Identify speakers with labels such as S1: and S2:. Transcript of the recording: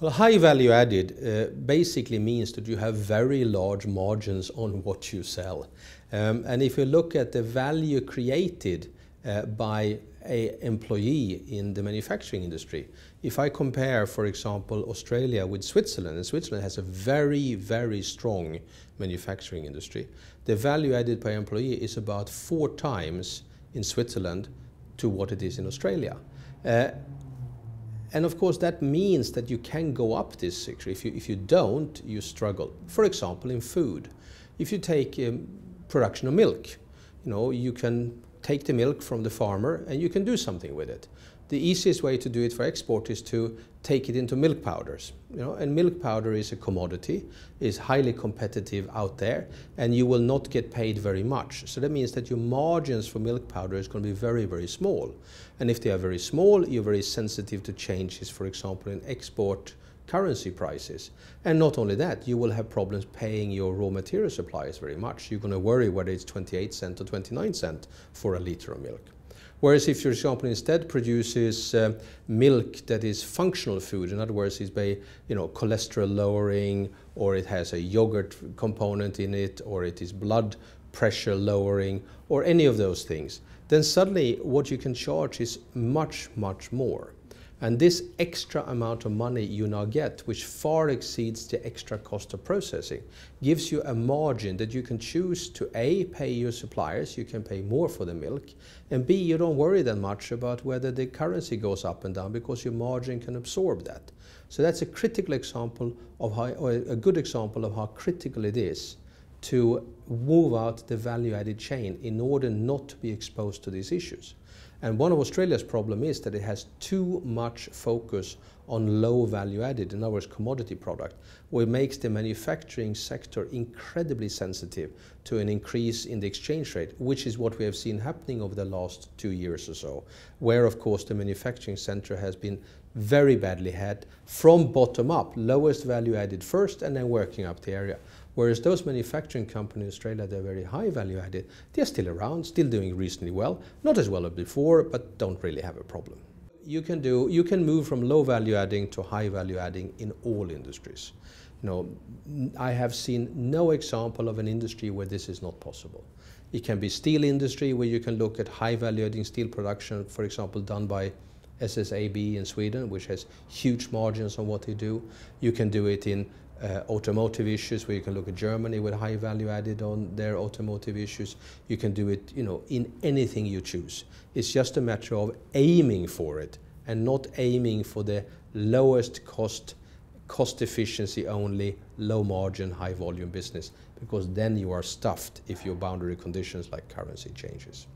S1: Well, high value added basically means that you have very large margins on what you sell. And if you look at the value created by an employee in the manufacturing industry, if I compare, for example, Australia with Switzerland, and Switzerland has a very, very strong manufacturing industry, the value added per employee is about 4 times in Switzerland to what it is in Australia. And of course that means that you can go up this sector. If you don't, you struggle. For example, in food, if you take production of milk, you can take the milk from the farmer and you can do something with it. The easiest way to do it for export is to take it into milk powders. And milk powder is a commodity, is highly competitive out there, and you will not get paid very much. So that means that your margins for milk powder is going to be very, very small. And if they are very small, you're very sensitive to changes, for example, in export currency prices. And not only that, you will have problems paying your raw material suppliers very much. You're going to worry whether it's 28 cents or 29 cents for a liter of milk. Whereas if, for example, instead produces milk that is functional food, in other words, it's by cholesterol lowering, or it has a yogurt component in it, or it is blood pressure lowering, or any of those things, then suddenly what you can charge is much, much more. And this extra amount of money you now get, which far exceeds the extra cost of processing, gives you a margin that you can choose to A, pay your suppliers, you can pay more for the milk, and B, you don't worry that much about whether the currency goes up and down because your margin can absorb that. So that's a critical example of how, or a good example of how critical it is to move out the value-added chain in order not to be exposed to these issues. And one of Australia's problem is that it has too much focus on low value added, in other words, commodity product, which makes the manufacturing sector incredibly sensitive to an increase in the exchange rate, which is what we have seen happening over the last 2 years or so, where of course the manufacturing sector has been very badly hit from bottom up, lowest value added first and then working up the area. Whereas those manufacturing companies in Australia, they're very high value added, they're still around, still doing reasonably well, not as well as before, but don't really have a problem. You can move from low value adding to high value adding in all industries. I have seen no example of an industry where this is not possible. It can be steel industry, where you can look at high value adding steel production, for example, done by SSAB in Sweden, which has huge margins on what they do. You can do it in automotive issues, where you can look at Germany with high value added on their automotive issues. You can do it, in anything you choose. It's just a matter of aiming for it and not aiming for the lowest cost efficiency only, low margin, high volume business, because then you are stuffed if your boundary conditions like currency changes.